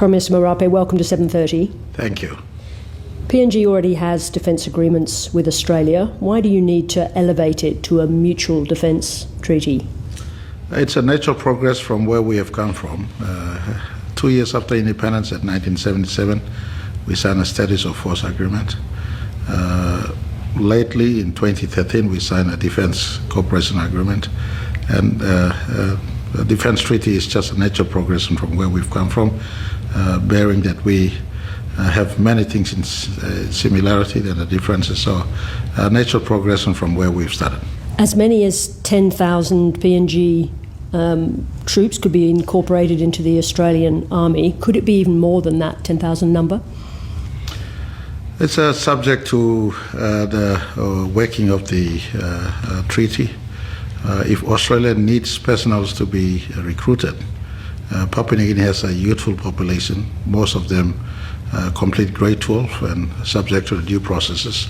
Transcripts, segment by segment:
Prime Minister Marape, welcome to 7:30. Thank you. PNG already has defence agreements with Australia. Why do you need to elevate it to a mutual defence treaty? It's a natural progress from where we have come from. 2 years after independence, in 1977, we signed a status of force agreement. Lately, in 2013, we signed a defence cooperation agreement. And the defence treaty is just a natural progression from where we've come from, bearing that we have many things in similarity than the differences. So a natural progression from where we've started. As many as 10,000 PNG troops could be incorporated into the Australian Army. Could it be even more than that 10,000 number? It's subject to the working of the treaty. If Australia needs personnel to be recruited, Papua New Guinea has a youthful population. Most of them complete grade 12 and subject to the due processes.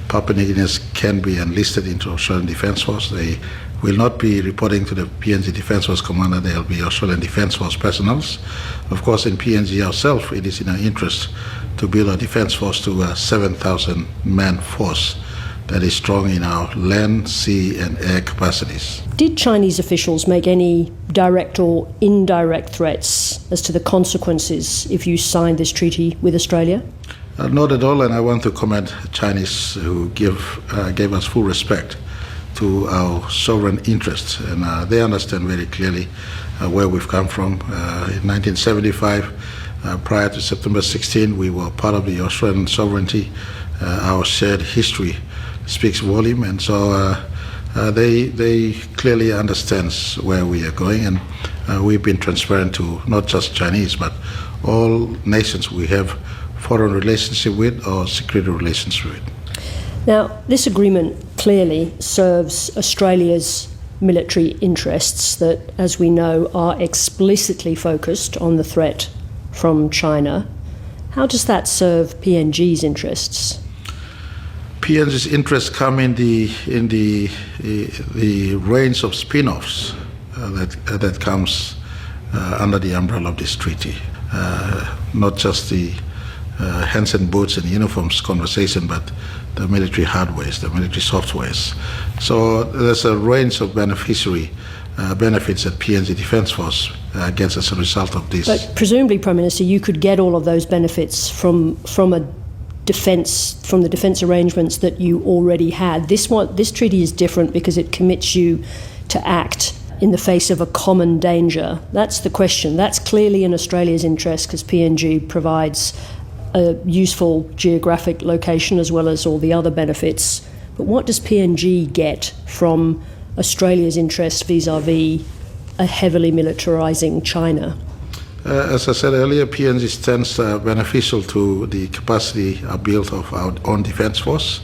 Papua New Guineans can be enlisted into Australian Defence Force. They will not be reporting to the PNG Defence Force commander. They'll be Australian Defence Force personnel. Of course, in PNG ourselves, it is in our interest to build a defence force to a 7,000-man force that is strong in our land, sea and air capacities. Did Chinese officials make any direct or indirect threats as to the consequences if you signed this treaty with Australia? Not at all, and I want to commend Chinese who gave us full respect to our sovereign interests, and they understand very clearly where we've come from. In 1975, prior to September 16, we were part of the Australian sovereignty. Our shared history speaks volume, and so they clearly understand where we are going, and we've been transparent to not just Chinese, but all nations we have foreign relationship with or security relations with. Now, this agreement clearly serves Australia's military interests that, as we know, are explicitly focused on the threat from China. How does that serve PNG's interests? PNG's interests come in the range of spin-offs that comes under the umbrella of this treaty. Not just the hands and boots and uniforms conversation, but the military hardwares, the military softwares. So there's a range of benefits that PNG Defence Force gets as a result of this. But presumably, Prime Minister, you could get all of those benefits from the defence arrangements that you already had. This treaty is different because it commits you to act in the face of a common danger. That's the question. That's clearly in Australia's interest because PNG provides a useful geographic location as well as all the other benefits. But what does PNG get from Australia's interest vis-à-vis a heavily militarising China? As I said earlier, PNG stands beneficial to the capacity built of our own defence force.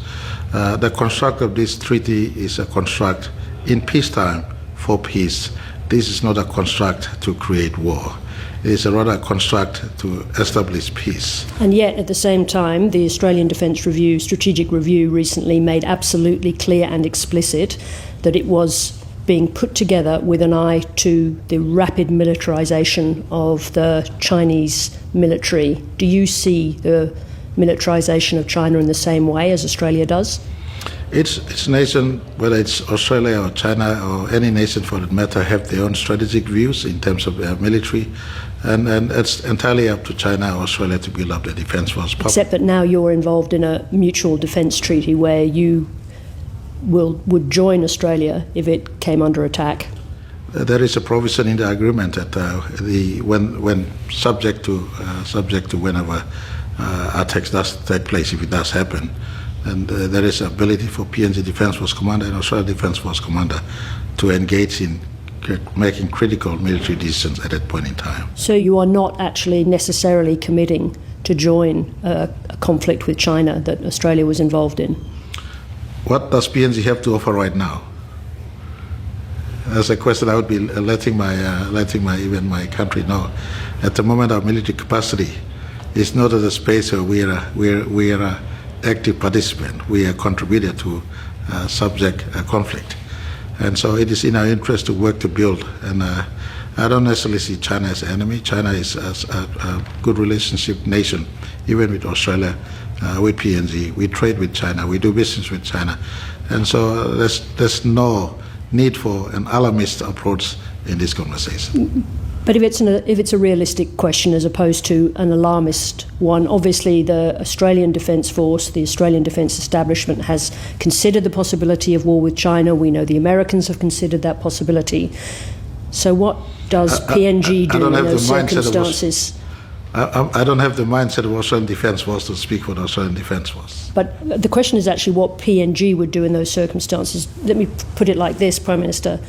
The construct of this treaty is a construct in peacetime for peace. This is not a construct to create war. It is a rather construct to establish peace. And yet, at the same time, the Australian Defence Strategic Review recently made absolutely clear and explicit that it was being put together with an eye to the rapid militarisation of the Chinese military. Do you see the militarisation of China in the same way as Australia does? Each nation, whether it's Australia or China or any nation for that matter, have their own strategic views in terms of their military, and it's entirely up to China or Australia to build up their defence force. Except that now you're involved in a mutual defence treaty where you would join Australia if it came under attack. There is a provision in the agreement that when subject to whenever attacks does take place, if it does happen, and there is ability for PNG Defence Force Commander and Australian Defence Force Commander to engage in making critical military decisions at that point in time. So you are not actually necessarily committing to join a conflict with China that Australia was involved in? What does PNG have to offer right now? As a question, I would be letting my country know. At the moment, our military capacity is not at a space where we are an active participant. We are a contributor to subject conflict. And so it is in our interest to work to build I don't necessarily see China as an enemy. China is a good relationship nation, even with Australia, with PNG. We trade with China. We do business with China. And so there's no need for an alarmist approach in this conversation. But if it's a realistic question as opposed to an alarmist one, obviously the Australian Defence Force, the Australian Defence Establishment has considered the possibility of war with China. We know the Americans have considered that possibility. So what does PNG do in those circumstances? I don't have the mindset of Australian Defence Force to speak for the Australian Defence Force. But the question is actually what PNG would do in those circumstances. Let me put it like this, Prime Minister.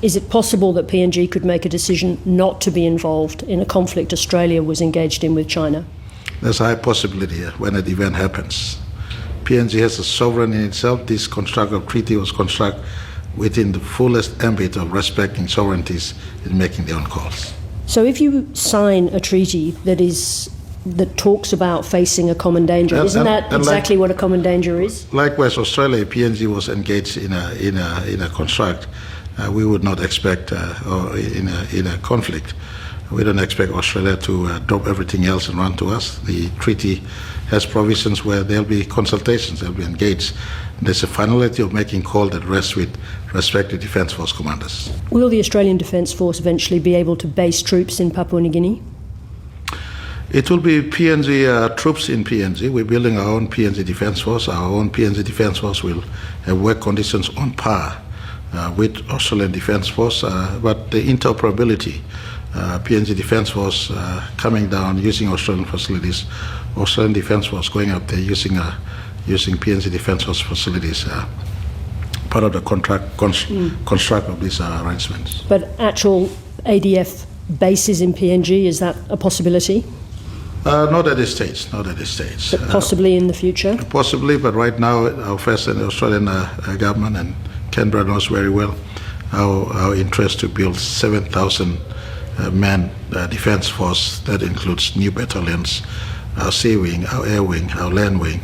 Is it possible that PNG could make a decision not to be involved in a conflict Australia was engaged in with China? There's a high possibility when an event happens. PNG has a sovereign in itself. This constructive treaty was constructed within the fullest ambit of respecting sovereignties in making their own calls. So if you sign a treaty that talks about facing a common danger, isn't that exactly what a common danger is? Likewise, Australia, PNG was engaged in a construct. We would not expect, or in a conflict, we don't expect Australia to drop everything else and run to us. The treaty has provisions where there'll be consultations, they'll be engaged. There's a finality of making call that rests with respect to Defence Force commanders. Will the Australian Defence Force eventually be able to base troops in Papua New Guinea? It will be PNG troops in PNG. We're building our own PNG Defence Force. Our own PNG Defence Force will have work conditions on par with Australian Defence Force, but the interoperability, PNG Defence Force coming down using Australian facilities, Australian Defence Force going up there using PNG Defence Force facilities, part of the construct of these arrangements. But actual ADF bases in PNG, is that a possibility? Not at this stage, not at this stage. But possibly in the future? Possibly, but right now our first and the Australian government and Canberra knows very well our interest to build 7,000 man defence force that includes new battalions, our sea wing, our air wing, our land wing,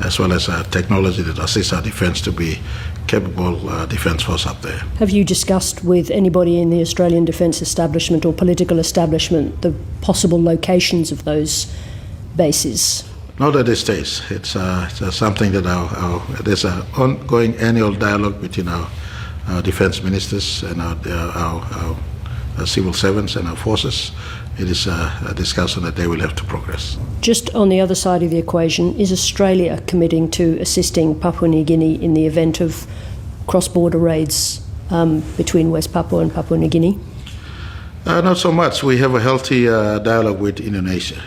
as well as technology that assists our defence to be capable defence force up there. Have you discussed with anybody in the Australian Defence Establishment or political establishment the possible locations of those bases? Not at this stage. It's something that there's an ongoing annual dialogue between our defence ministers and our civil servants and our forces. It is a discussion that they will have to progress. Just on the other side of the equation, is Australia committing to assisting Papua New Guinea in the event of cross-border raids between West Papua and Papua New Guinea? Not so much. We have a healthy dialogue with Indonesia.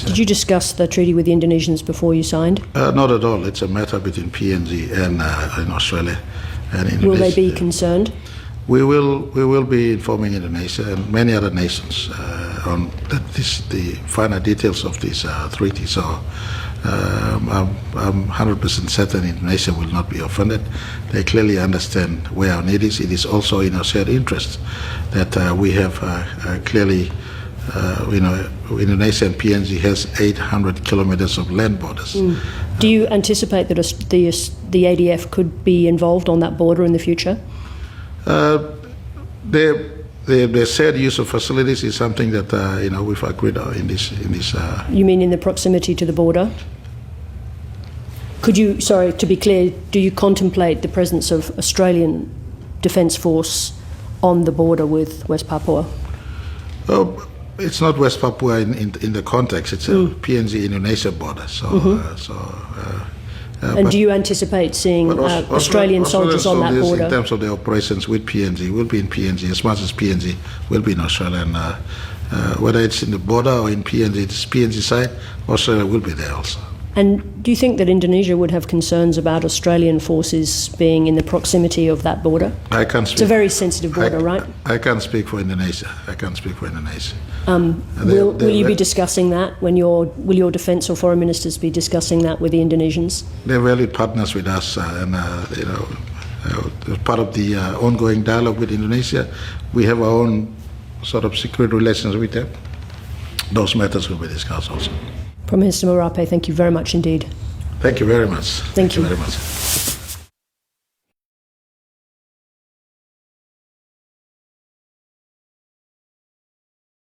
Did you discuss the treaty with the Indonesians before you signed? Not at all. It's a matter between PNG and Australia and Indonesia. Will they be concerned? We will be informing Indonesia and many other nations on the finer details of this treaty. So I'm 100% certain Indonesia will not be offended. They clearly understand where our need is. It is also in our shared interest that we have clearly, Indonesia and PNG has 800 kilometers of land borders. Do you anticipate that the ADF could be involved on that border in the future? The shared use of facilities is something that we've agreed on in this. You mean in the proximity to the border? Could you, sorry, to be clear, do you contemplate the presence of Australian Defence Force on the border with West Papua? Oh, it's not West Papua in the context. It's a PNG-Indonesia border. And do you anticipate seeing Australian soldiers on that border? In terms of the operations with PNG, will be in PNG as much as PNG will be in Australia. And whether it's in the border or in PNG, it's PNG side, Australia will be there also. And do you think that Indonesia would have concerns about Australian forces being in the proximity of that border? I can't speak. It's a very sensitive border, right? I can't speak for Indonesia. Will you be discussing that will your defence or foreign ministers be discussing that with the Indonesians? They're valued partners with us, and as part of the ongoing dialogue with Indonesia, we have our own sort of secret relations with them. Those matters will be discussed also. Prime Minister Marape, thank you very much indeed. Thank you very much. Thank you very much.